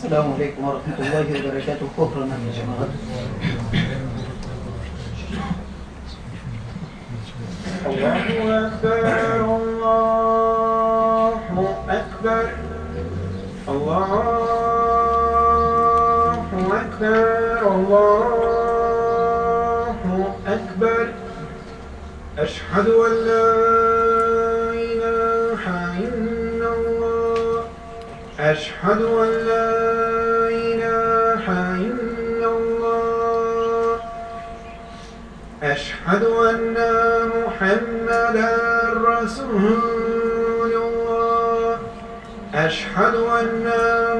السلام عليكم ورحمة الله وبركاته. كفرنا يا جماعة. الله أكبر الله أكبر الله أكبر الله أكبر. أشهد أن لا إله إلا الله أشهد أن لا إله إلا الله أشهد أن محمدا رسول الله أشهد أن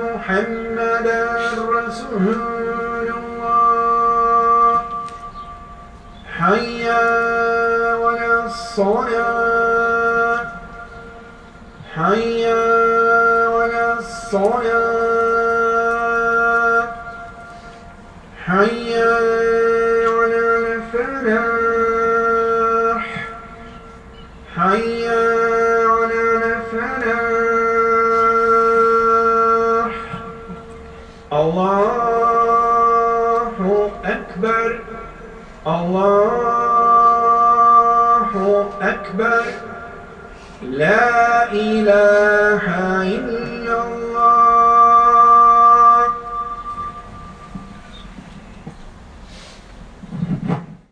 محمدا رسول الله. حي على الصلاة حي على الصلاة حي على الفلاح حي على الفلاح. الله أكبر الله أكبر. لا إله إلا